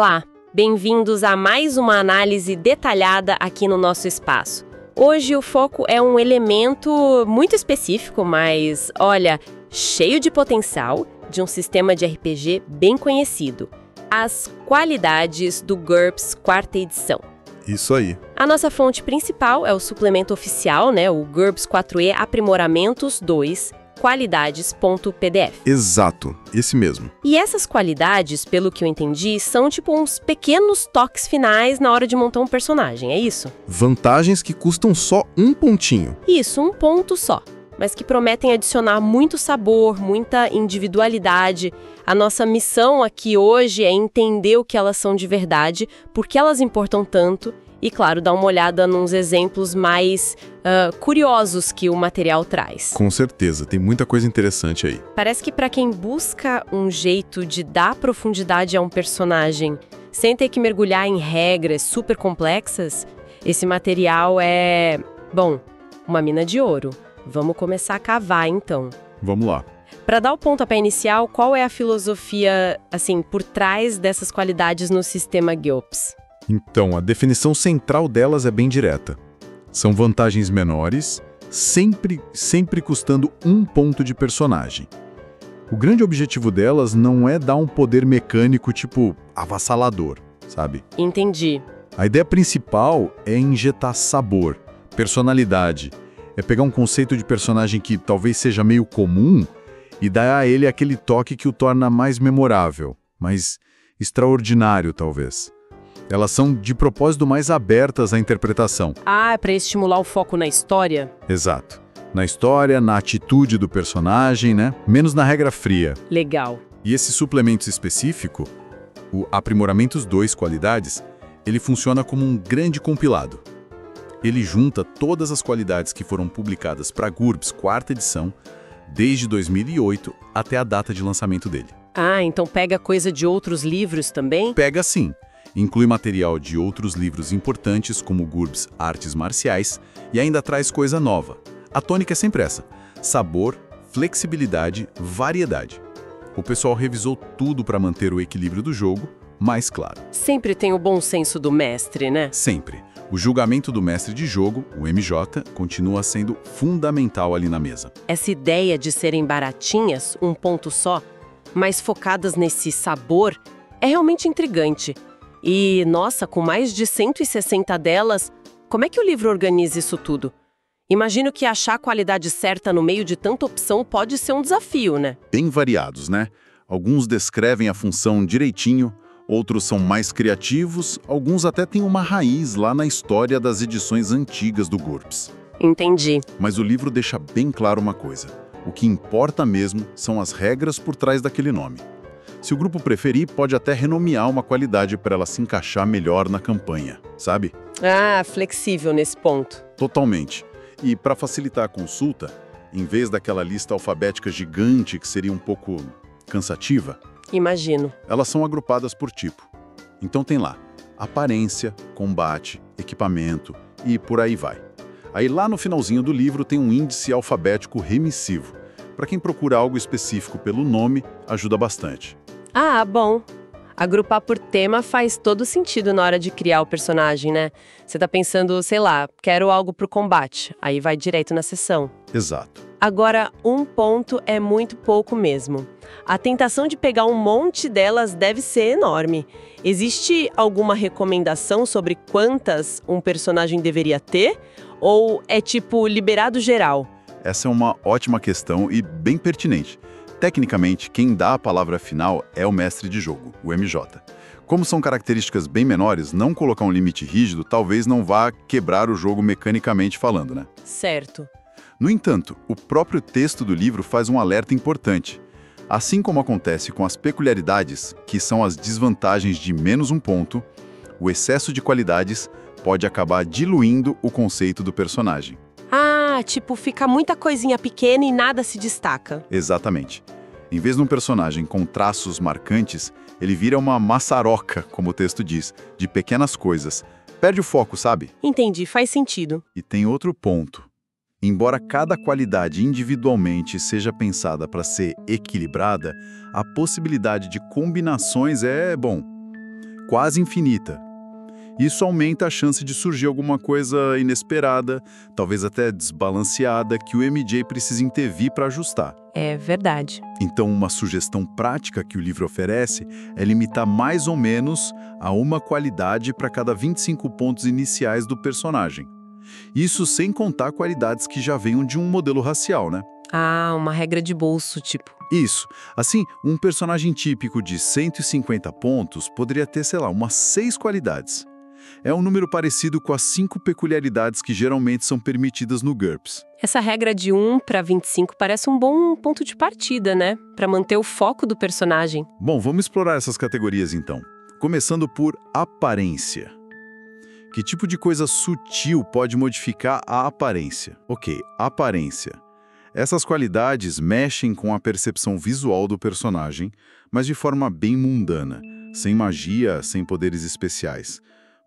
Olá, bem-vindos a mais uma análise detalhada aqui no nosso espaço. Hoje o foco é um elemento muito específico, mas, olha, cheio de potencial, de um sistema de RPG bem conhecido. As qualidades do GURPS Quarta Edição. Isso aí. A nossa fonte principal é o suplemento oficial, o GURPS 4E Aprimoramentos 2, qualidades.pdf. Exato, esse mesmo. E essas qualidades, pelo que eu entendi, são tipo uns pequenos toques finais na hora de montar um personagem, é isso? Vantagens que custam só um pontinho. Isso, um ponto só, mas que prometem adicionar muito sabor, muita individualidade. A nossa missão aqui hoje é entender o que elas são de verdade, por que elas importam tanto e, claro, dar uma olhada nos exemplos mais curiosos que o material traz. Com certeza, tem muita coisa interessante aí. Parece que para quem busca um jeito de dar profundidade a um personagem sem ter que mergulhar em regras super complexas, esse material é, bom, uma mina de ouro. Vamos começar a cavar, então. Vamos lá. Para dar o pontapé inicial, qual é a filosofia, por trás dessas qualidades no sistema GURPS? Então, a definição central delas é bem direta. São vantagens menores, sempre custando um ponto de personagem. O grande objetivo delas não é dar um poder mecânico tipo avassalador, sabe? Entendi. A ideia principal é injetar sabor, personalidade. É pegar um conceito de personagem que talvez seja meio comum e dar a ele aquele toque que o torna mais memorável, mais extraordinário, talvez. Elas são, de propósito, mais abertas à interpretação. Ah, é para estimular o foco na história? Exato. Na história, na atitude do personagem, menos na regra fria. Legal. E esse suplemento específico, o Aprimoramentos 2 Qualidades, ele funciona como um grande compilado. Ele junta todas as qualidades que foram publicadas para GURPS Quarta Edição, desde 2008 até a data de lançamento dele. Ah, então pega coisa de outros livros também? Pega sim. Inclui material de outros livros importantes, como GURPS Artes Marciais, e ainda traz coisa nova. A tônica é sempre essa: sabor, flexibilidade, variedade. O pessoal revisou tudo para manter o equilíbrio do jogo, mais claro. Sempre tem o bom senso do mestre, né? Sempre. O julgamento do mestre de jogo, o MJ, continua sendo fundamental ali na mesa. Essa ideia de serem baratinhas, um ponto só, mas focadas nesse sabor, é realmente intrigante. E, nossa, com mais de 160 delas, como é que o livro organiza isso tudo? Imagino que achar a qualidade certa no meio de tanta opção pode ser um desafio, né? Bem variados, né? Alguns descrevem a função direitinho, outros são mais criativos, alguns até têm uma raiz lá na história das edições antigas do GURPS. Entendi. Mas o livro deixa bem claro uma coisa: o que importa mesmo são as regras por trás daquele nome. Se o grupo preferir, pode até renomear uma qualidade para ela se encaixar melhor na campanha, sabe? Ah, flexível nesse ponto. Totalmente. E para facilitar a consulta, em vez daquela lista alfabética gigante que seria um pouco cansativa, Imagino. elas são agrupadas por tipo. Então tem lá aparência, combate, equipamento e por aí vai. Aí lá no finalzinho do livro tem um índice alfabético remissivo. Para quem procura algo específico pelo nome, ajuda bastante. Ah, bom. Agrupar por tema faz todo sentido na hora de criar o personagem, né? Você tá pensando, sei lá, quero algo pro combate. Aí vai direto na sessão. Exato. Agora, um ponto é muito pouco mesmo. A tentação de pegar um monte delas deve ser enorme. Existe alguma recomendação sobre quantas um personagem deveria ter? Ou é tipo liberado geral? Essa é uma ótima questão e bem pertinente. Tecnicamente, quem dá a palavra final é o mestre de jogo, o MJ. Como são características bem menores, não colocar um limite rígido talvez não vá quebrar o jogo mecanicamente falando, né? Certo. No entanto, o próprio texto do livro faz um alerta importante. Assim como acontece com as peculiaridades, que são as desvantagens de menos um ponto, o excesso de qualidades pode acabar diluindo o conceito do personagem. Ah, tipo, fica muita coisinha pequena e nada se destaca. Exatamente. Em vez de um personagem com traços marcantes, ele vira uma maçaroca, como o texto diz, de pequenas coisas. Perde o foco, sabe? Entendi, faz sentido. E tem outro ponto. Embora cada qualidade individualmente seja pensada para ser equilibrada, a possibilidade de combinações é, bom, quase infinita. Isso aumenta a chance de surgir alguma coisa inesperada, talvez até desbalanceada, que o MJ precisa intervir para ajustar. É verdade. Então, uma sugestão prática que o livro oferece é limitar mais ou menos a uma qualidade para cada 25 pontos iniciais do personagem. Isso sem contar qualidades que já venham de um modelo racial, né? Ah, uma regra de bolso, tipo. Isso. Assim, um personagem típico de 150 pontos poderia ter, sei lá, umas 6 qualidades. É um número parecido com as 5 peculiaridades que geralmente são permitidas no GURPS. Essa regra de 1 para 25 parece um bom ponto de partida, né? Para manter o foco do personagem. Bom, vamos explorar essas categorias então. Começando por aparência. Que tipo de coisa sutil pode modificar a aparência? Ok, aparência. Essas qualidades mexem com a percepção visual do personagem, mas de forma bem mundana, sem magia, sem poderes especiais.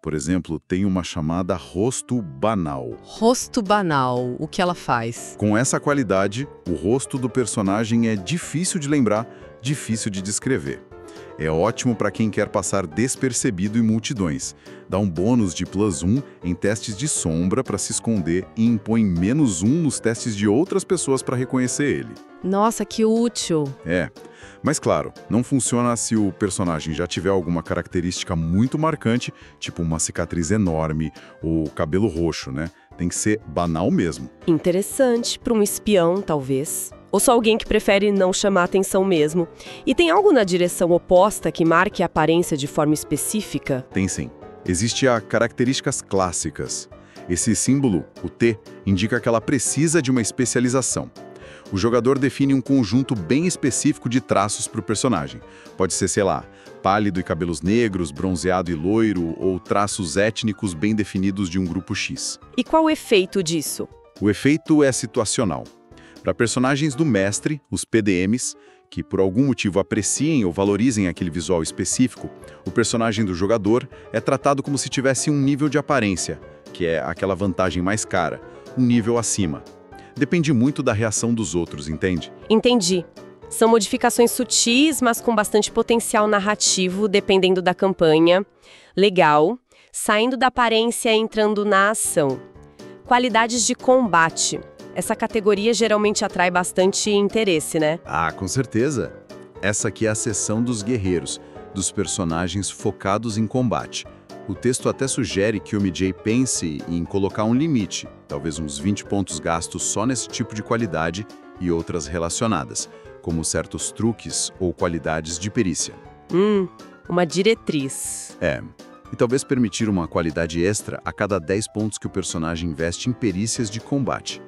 Por exemplo, tem uma chamada rosto banal. Rosto banal, o que ela faz? Com essa qualidade, o rosto do personagem é difícil de lembrar, difícil de descrever. É ótimo para quem quer passar despercebido em multidões. Dá um bônus de +1 em testes de sombra para se esconder e impõe -1 nos testes de outras pessoas para reconhecer ele. Nossa, que útil! É, mas claro, não funciona se o personagem já tiver alguma característica muito marcante, tipo uma cicatriz enorme ou cabelo roxo, né? Tem que ser banal mesmo. Interessante, para um espião, talvez. Ou só alguém que prefere não chamar atenção mesmo. E tem algo na direção oposta que marque a aparência de forma específica? Tem sim. Existe a características clássicas. Esse símbolo, o T, indica que ela precisa de uma especialização. O jogador define um conjunto bem específico de traços para o personagem. Pode ser, sei lá, pálido e cabelos negros, bronzeado e loiro, ou traços étnicos bem definidos de um grupo X. E qual o efeito disso? O efeito é situacional. Para personagens do mestre, os PDMs, que por algum motivo apreciem ou valorizem aquele visual específico, o personagem do jogador é tratado como se tivesse um nível de aparência, que é aquela vantagem mais cara, um nível acima. Depende muito da reação dos outros, entende? Entendi. São modificações sutis, mas com bastante potencial narrativo, dependendo da campanha. Legal. Saindo da aparência e entrando na ação. Qualidades de combate. Essa categoria geralmente atrai bastante interesse, né? Ah, com certeza. Essa aqui é a seção dos guerreiros, dos personagens focados em combate. O texto até sugere que o MJ pense em colocar um limite, talvez uns 20 pontos gastos só nesse tipo de qualidade e outras relacionadas, como certos truques ou qualidades de perícia. Uma diretriz. É, e talvez permitir uma qualidade extra a cada 10 pontos que o personagem investe em perícias de combate.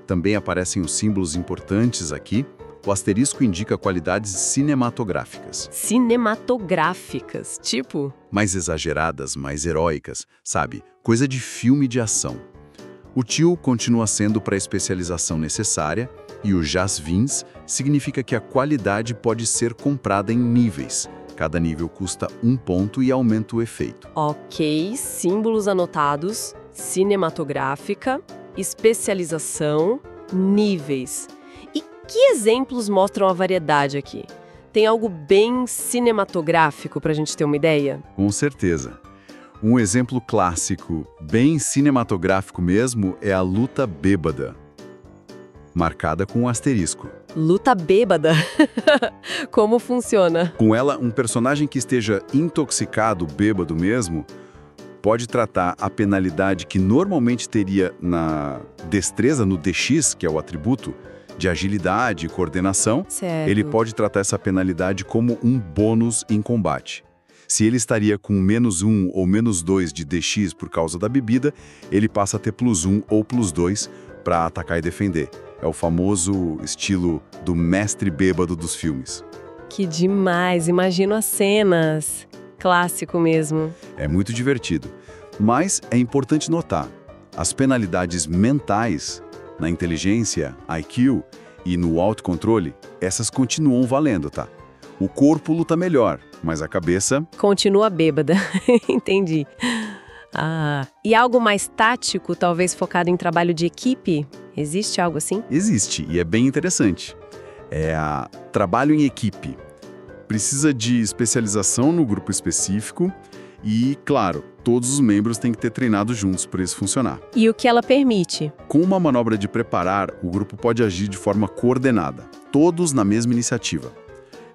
Também aparecem os símbolos importantes aqui. O asterisco indica qualidades cinematográficas. Cinematográficas, tipo? Mais exageradas, mais heróicas, sabe? Coisa de filme de ação. O tio continua sendo para a especialização necessária e o Jasvins significa que a qualidade pode ser comprada em níveis. Cada nível custa 1 ponto e aumenta o efeito. Ok, símbolos anotados, cinematográfica, especialização, níveis. E que exemplos mostram a variedade aqui? Tem algo bem cinematográfico para a gente ter uma ideia? Com certeza. Um exemplo clássico, bem cinematográfico mesmo, é a luta bêbada, marcada com um asterisco. Luta bêbada? Como funciona? Com ela, um personagem que esteja intoxicado, bêbado mesmo, pode tratar a penalidade que normalmente teria na destreza, no DX, que é o atributo, de agilidade e coordenação, Certo. ele pode tratar essa penalidade como um bônus em combate. Se ele estaria com -1 ou -2 de DX por causa da bebida, ele passa a ter +1 ou +2 para atacar e defender. É o famoso estilo do mestre bêbado dos filmes. Que demais, imagino as cenas. Clássico mesmo. É muito divertido. Mas é importante notar, as penalidades mentais, na inteligência, IQ e no autocontrole, essas continuam valendo, tá? O corpo luta melhor, mas a cabeça... Continua bêbada. Entendi. Ah, e algo mais tático, talvez focado em trabalho de equipe? Existe algo assim? Existe, e é bem interessante. É trabalho em equipe. Precisa de especialização no grupo específico E, claro, todos os membros têm que ter treinado juntos para isso funcionar. E o que ela permite? Com uma manobra de preparar, o grupo pode agir de forma coordenada, todos na mesma iniciativa.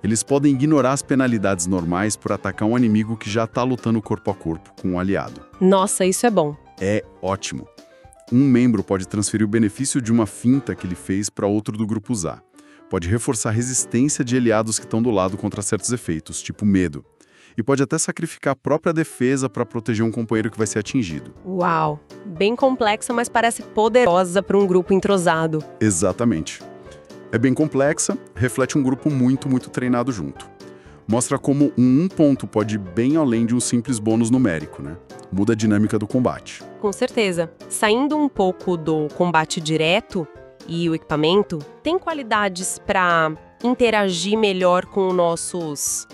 Eles podem ignorar as penalidades normais por atacar um inimigo que já está lutando corpo a corpo com um aliado. Nossa, isso é bom. É ótimo. Um membro pode transferir o benefício de uma finta que ele fez para outro do grupo usar. Pode reforçar a resistência de aliados que estão do lado contra certos efeitos, tipo medo. E pode até sacrificar a própria defesa para proteger um companheiro que vai ser atingido. Uau! Bem complexa, mas parece poderosa para um grupo entrosado. Exatamente. É bem complexa, reflete um grupo muito treinado junto. Mostra como um ponto pode ir bem além de um simples bônus numérico, né? Muda a dinâmica do combate. Com certeza. Saindo um pouco do combate direto e o equipamento, tem qualidades para interagir melhor com nossos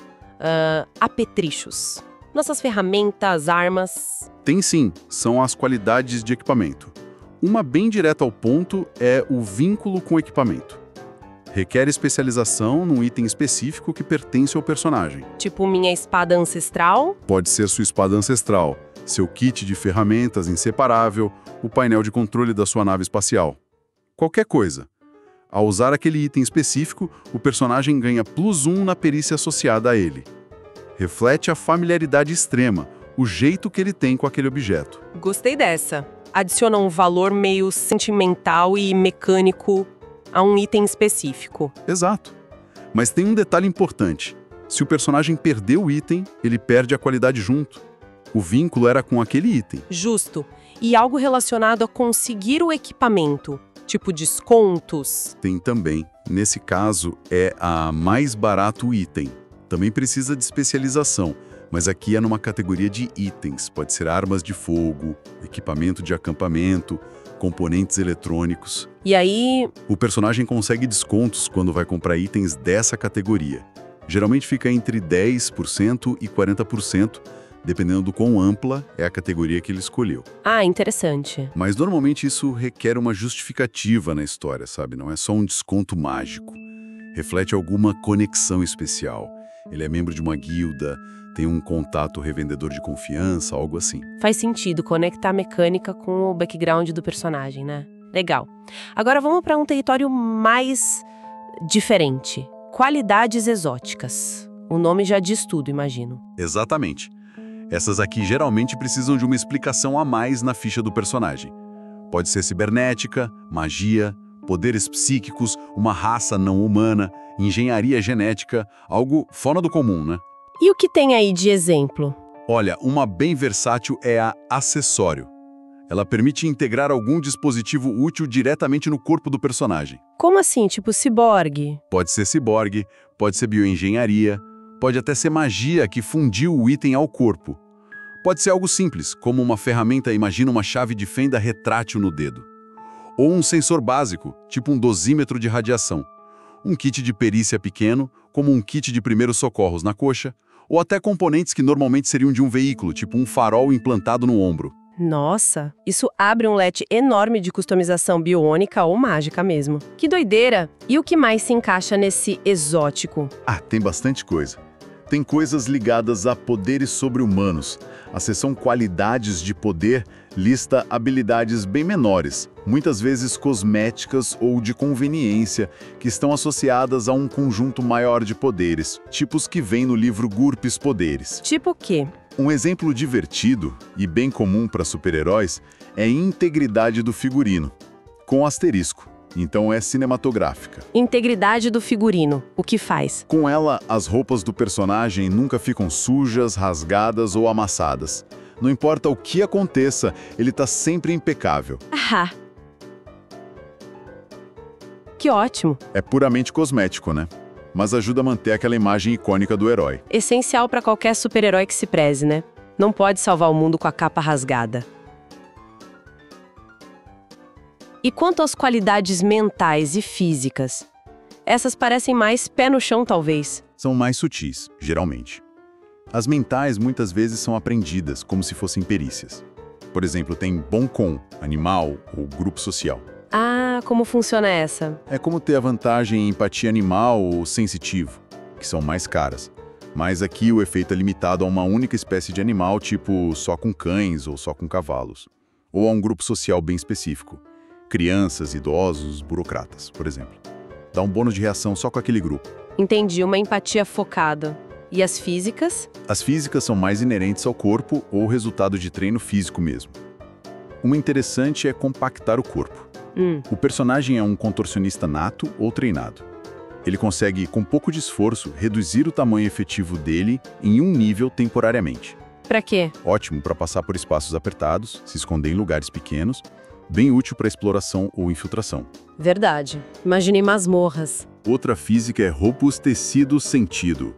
apetrechos. Nossas ferramentas, armas. Tem sim, são as qualidades de equipamento. Uma bem direta ao ponto é o vínculo com o equipamento. Requer especialização num item específico que pertence ao personagem. Tipo minha espada ancestral? Pode ser sua espada ancestral, seu kit de ferramentas inseparável, o painel de controle da sua nave espacial. Qualquer coisa. Ao usar aquele item específico, o personagem ganha +1 na perícia associada a ele. Reflete a familiaridade extrema, o jeito que ele tem com aquele objeto. Gostei dessa. Adiciona um valor meio sentimental e mecânico a um item específico. Exato. Mas tem um detalhe importante. Se o personagem perder o item, ele perde a qualidade junto. O vínculo era com aquele item. Justo. E algo relacionado a conseguir o equipamento, tipo descontos. Tem também. Nesse caso, é a mais barato o item. Também precisa de especialização, mas aqui é numa categoria de itens. Pode ser armas de fogo, equipamento de acampamento, componentes eletrônicos. E aí... O personagem consegue descontos quando vai comprar itens dessa categoria. Geralmente fica entre 10% e 40%, dependendo do quão ampla é a categoria que ele escolheu. Ah, interessante. Mas normalmente isso requer uma justificativa na história, sabe? Não é só um desconto mágico. Reflete alguma conexão especial. Ele é membro de uma guilda, tem um contato revendedor de confiança, algo assim. Faz sentido conectar a mecânica com o background do personagem, né? Legal. Agora vamos para um território mais diferente. Qualidades exóticas. O nome já diz tudo, imagino. Exatamente. Essas aqui geralmente precisam de uma explicação a mais na ficha do personagem. Pode ser cibernética, magia, poderes psíquicos, uma raça não humana, engenharia genética, algo fora do comum, né? E o que tem aí de exemplo? Olha, uma bem versátil é a acessório. Ela permite integrar algum dispositivo útil diretamente no corpo do personagem. Como assim, tipo ciborgue? Pode ser ciborgue, pode ser bioengenharia, pode até ser magia que fundiu o item ao corpo. Pode ser algo simples, como uma ferramenta, imagina uma chave de fenda retrátil no dedo. Ou um sensor básico, tipo um dosímetro de radiação. Um kit de perícia pequeno, como um kit de primeiros socorros na coxa, ou até componentes que normalmente seriam de um veículo, tipo um farol implantado no ombro. Nossa, isso abre um leque enorme de customização biônica ou mágica mesmo. Que doideira! E o que mais se encaixa nesse exótico? Ah, tem bastante coisa. Tem coisas ligadas a poderes sobre-humanos. A seção Qualidades de Poder lista habilidades bem menores, muitas vezes cosméticas ou de conveniência, que estão associadas a um conjunto maior de poderes, tipos que vêm no livro GURPS Poderes. Tipo o quê? Um exemplo divertido e bem comum para super-heróis é a integridade do figurino, com asterisco. Então é cinematográfica. Integridade do figurino. O que faz? Com ela, as roupas do personagem nunca ficam sujas, rasgadas ou amassadas. Não importa o que aconteça, ele tá sempre impecável. Ah! Que ótimo! É puramente cosmético, né? Mas ajuda a manter aquela imagem icônica do herói. Essencial para qualquer super-herói que se preze, né? Não pode salvar o mundo com a capa rasgada. E quanto às qualidades mentais e físicas? Essas parecem mais pé no chão, talvez. São mais sutis, geralmente. As mentais muitas vezes são aprendidas, como se fossem perícias. Por exemplo, tem bom com, animal ou grupo social. Ah, como funciona essa? É como ter a vantagem em empatia animal ou sensitivo, que são mais caras. Mas aqui o efeito é limitado a uma única espécie de animal, tipo só com cães ou só com cavalos. Ou a um grupo social bem específico. Crianças, idosos, burocratas, por exemplo. Dá um bônus de reação só com aquele grupo. Entendi, uma empatia focada. E as físicas? As físicas são mais inerentes ao corpo ou resultado de treino físico mesmo. Uma interessante é compactar o corpo. O personagem é um contorcionista nato ou treinado. Ele consegue, com pouco de esforço, reduzir o tamanho efetivo dele em um nível temporariamente. Pra quê? Ótimo para passar por espaços apertados, se esconder em lugares pequenos, bem útil para exploração ou infiltração. Verdade. Imaginei masmorras. Outra física é robustecer o sentido.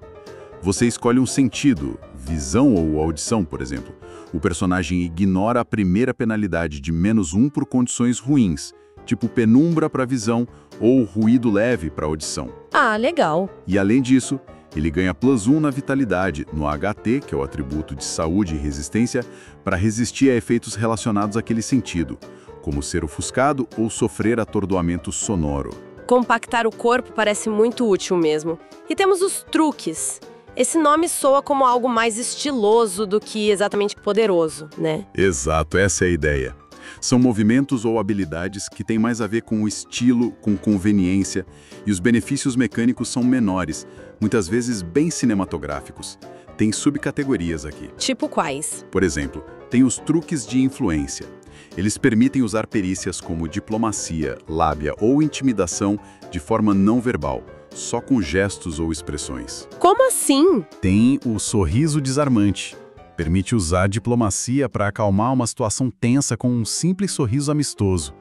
Você escolhe um sentido, visão ou audição, por exemplo. O personagem ignora a primeira penalidade de -1 por condições ruins, tipo penumbra para visão ou ruído leve para audição. Ah, legal. E além disso, ele ganha +1 na vitalidade, no HT, que é o atributo de saúde e resistência, para resistir a efeitos relacionados àquele sentido, como ser ofuscado ou sofrer atordoamento sonoro. Compactar o corpo parece muito útil mesmo. E temos os truques. Esse nome soa como algo mais estiloso do que exatamente poderoso, né? Exato, essa é a ideia. São movimentos ou habilidades que têm mais a ver com o estilo, com conveniência, e os benefícios mecânicos são menores, muitas vezes bem cinematográficos. Tem subcategorias aqui. Tipo quais? Por exemplo, tem os truques de influência. Eles permitem usar perícias como diplomacia, lábia ou intimidação de forma não verbal, só com gestos ou expressões. Como assim? Tem o sorriso desarmante. Permite usar diplomacia para acalmar uma situação tensa com um simples sorriso amistoso.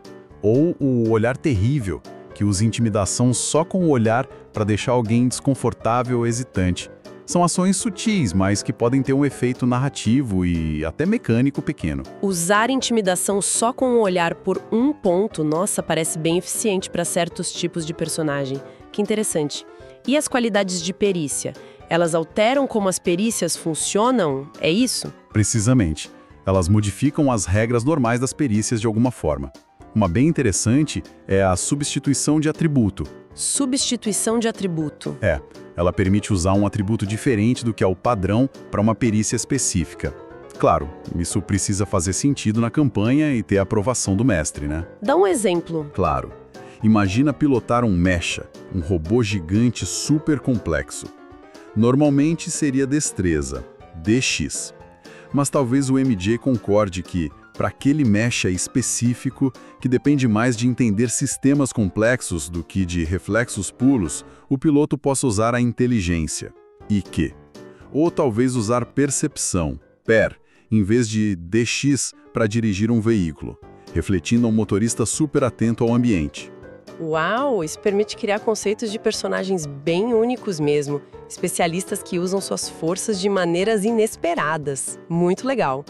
Ou o olhar terrível, que usa intimidação só com o olhar para deixar alguém desconfortável ou hesitante. São ações sutis, mas que podem ter um efeito narrativo e até mecânico pequeno. Usar intimidação só com o olhar por um ponto, nossa, parece bem eficiente para certos tipos de personagem. Que interessante. E as qualidades de perícia? Elas alteram como as perícias funcionam? É isso? Precisamente. Elas modificam as regras normais das perícias de alguma forma. Uma bem interessante é a substituição de atributo. Substituição de atributo. Ela permite usar um atributo diferente do que é o padrão para uma perícia específica. Claro, isso precisa fazer sentido na campanha e ter a aprovação do mestre, né? Dá um exemplo. Claro. Imagina pilotar um mecha, um robô gigante super complexo. Normalmente seria destreza, DX. Mas talvez o MJ concorde que, para aquele mecha específico, que depende mais de entender sistemas complexos do que de reflexos puros, o piloto possa usar a inteligência, IQ. Ou talvez usar percepção, PER, em vez de DX para dirigir um veículo, refletindo um motorista super atento ao ambiente. Uau, isso permite criar conceitos de personagens bem únicos mesmo. Especialistas que usam suas forças de maneiras inesperadas. Muito legal.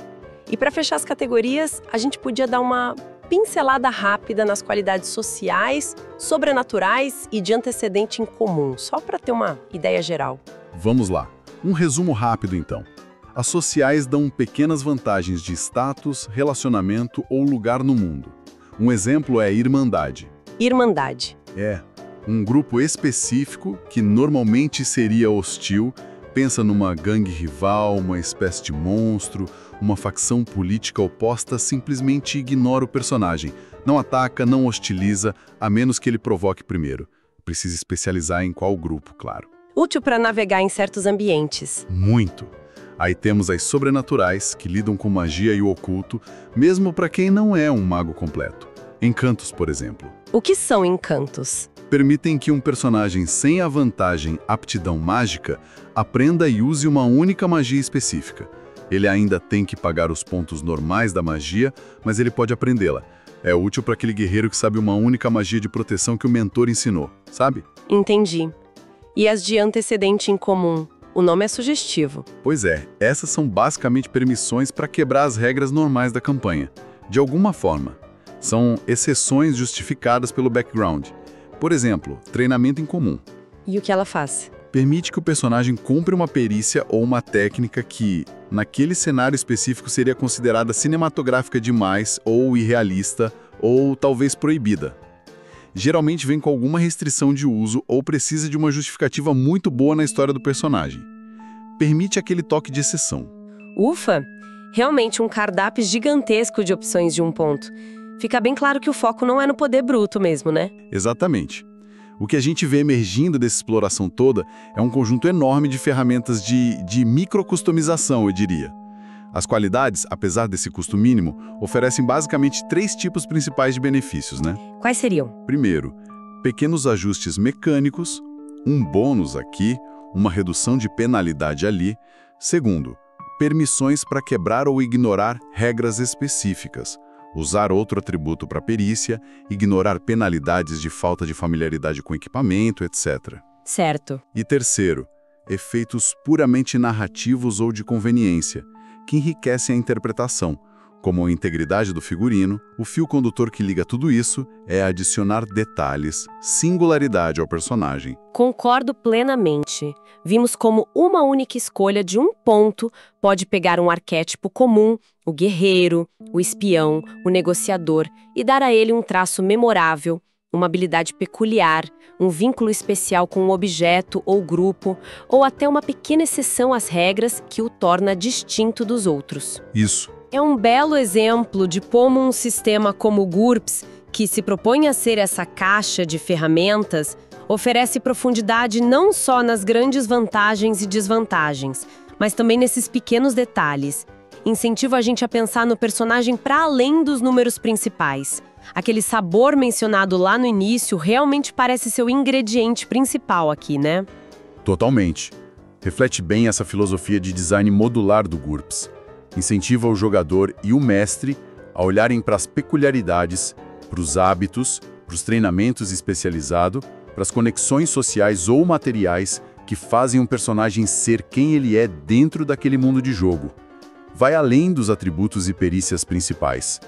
E para fechar as categorias, a gente podia dar uma pincelada rápida nas qualidades sociais, sobrenaturais e de antecedente em comum, só para ter uma ideia geral. Vamos lá. Um resumo rápido, então. As sociais dão pequenas vantagens de status, relacionamento ou lugar no mundo. Um exemplo é Irmandade. Irmandade. Um grupo específico que normalmente seria hostil, pensa numa gangue rival, uma espécie de monstro, uma facção política oposta, simplesmente ignora o personagem. Não ataca, não hostiliza, a menos que ele provoque primeiro. Precisa especializar em qual grupo, claro. Útil para navegar em certos ambientes. Muito. Aí temos as sobrenaturais, que lidam com magia e o oculto, mesmo para quem não é um mago completo. Encantos, por exemplo. O que são encantos? Permitem que um personagem sem a vantagem aptidão mágica aprenda e use uma única magia específica. Ele ainda tem que pagar os pontos normais da magia, mas ele pode aprendê-la. É útil para aquele guerreiro que sabe uma única magia de proteção que o mentor ensinou, sabe? Entendi. E as de antecedente em comum? O nome é sugestivo. Pois é, essas são basicamente permissões para quebrar as regras normais da campanha. De alguma forma. São exceções justificadas pelo background. Por exemplo, treinamento em comum. E o que ela faz? Permite que o personagem cumpra uma perícia ou uma técnica que, naquele cenário específico, seria considerada cinematográfica demais ou irrealista ou talvez proibida. Geralmente vem com alguma restrição de uso ou precisa de uma justificativa muito boa na história do personagem. permite aquele toque de exceção. Ufa! Realmente um cardápio gigantesco de opções de um ponto. Fica bem claro que o foco não é no poder bruto mesmo, né? Exatamente. O que a gente vê emergindo dessa exploração toda é um conjunto enorme de ferramentas de microcustomização, eu diria. As qualidades, apesar desse custo mínimo, oferecem basicamente 3 tipos principais de benefícios, né? Quais seriam? Primeiro, pequenos ajustes mecânicos, um bônus aqui, uma redução de penalidade ali. Segundo, permissões para quebrar ou ignorar regras específicas, usar outro atributo para perícia, ignorar penalidades de falta de familiaridade com equipamento, etc. Certo. E terceiro, efeitos puramente narrativos ou de conveniência, que enriquecem a interpretação. Como a integridade do figurino, o fio condutor que liga tudo isso é adicionar detalhes, singularidade ao personagem. Concordo plenamente. Vimos como uma única escolha de um ponto pode pegar um arquétipo comum, o guerreiro, o espião, o negociador, e dar a ele um traço memorável, uma habilidade peculiar, um vínculo especial com um objeto ou grupo, ou até uma pequena exceção às regras que o torna distinto dos outros. Isso. É um belo exemplo de como um sistema como o GURPS, que se propõe a ser essa caixa de ferramentas, oferece profundidade não só nas grandes vantagens e desvantagens, mas também nesses pequenos detalhes. Incentiva a gente a pensar no personagem para além dos números principais. Aquele sabor mencionado lá no início realmente parece ser o ingrediente principal aqui, né? Totalmente. Reflete bem essa filosofia de design modular do GURPS. Incentiva o jogador e o mestre a olharem para as peculiaridades, para os hábitos, para os treinamentos especializados, para as conexões sociais ou materiais que fazem um personagem ser quem ele é dentro daquele mundo de jogo. Vai além dos atributos e perícias principais.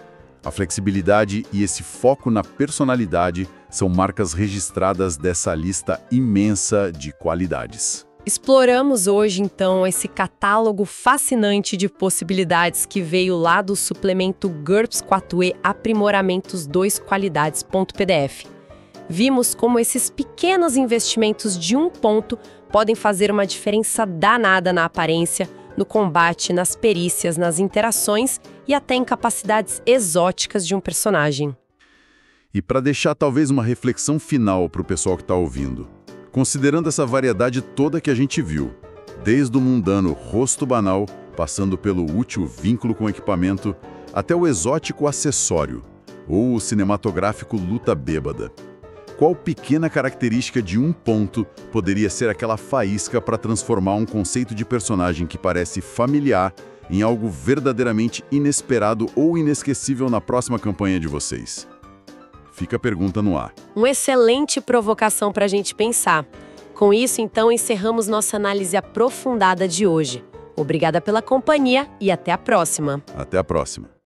A flexibilidade e esse foco na personalidade são marcas registradas dessa lista imensa de qualidades. Exploramos hoje, então, esse catálogo fascinante de possibilidades que veio lá do suplemento GURPS 4E Aprimoramentos 2 Qualidades.pdf. Vimos como esses pequenos investimentos de um ponto podem fazer uma diferença danada na aparência, no combate, nas perícias, nas interações e até em capacidades exóticas de um personagem. E para deixar talvez uma reflexão final para o pessoal que está ouvindo, considerando essa variedade toda que a gente viu, desde o mundano rosto banal, passando pelo útil vínculo com equipamento, até o exótico acessório, ou o cinematográfico luta bêbada. Qual pequena característica de um ponto poderia ser aquela faísca para transformar um conceito de personagem que parece familiar em algo verdadeiramente inesperado ou inesquecível na próxima campanha de vocês? Fica a pergunta no ar. Uma excelente provocação para a gente pensar. Com isso, então, encerramos nossa análise aprofundada de hoje. Obrigada pela companhia e até a próxima. Até a próxima.